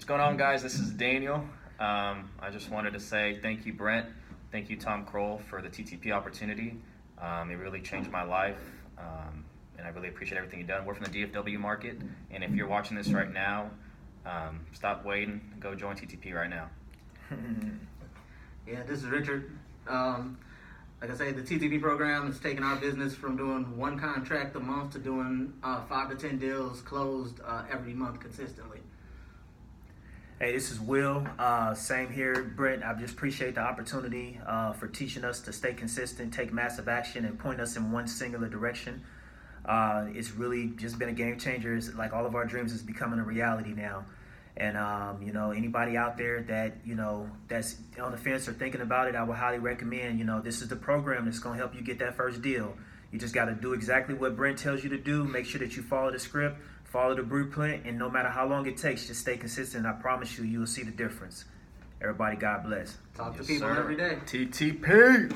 What's going on, guys? This is Daniel. I just wanted to say thank you, Brent. Thank you, Tom Krol, for the TTP opportunity. It really changed my life, and I really appreciate everything you've done. We're from the DFW market, and if you're watching this right now, stop waiting. Go join TTP right now. Yeah, this is Richard. Like I say, the TTP program is taking our business from doing one contract a month to doing 5 to 10 deals closed every month consistently. Hey, this is Will. Same here, Brent. I just appreciate the opportunity for teaching us to stay consistent, take massive action, and point us in one singular direction. It's really just been a game changer. It's like all of our dreams is becoming a reality now. And, anybody out there that, that's on the fence or thinking about it, I would highly recommend, this is the program that's going to help you get that first deal. You just got to do exactly what Brent tells you to do. Make sure that you follow the script, follow the blueprint, and no matter how long it takes, just stay consistent. I promise you will see the difference. Everybody, God bless. Talk to people every day. TTP.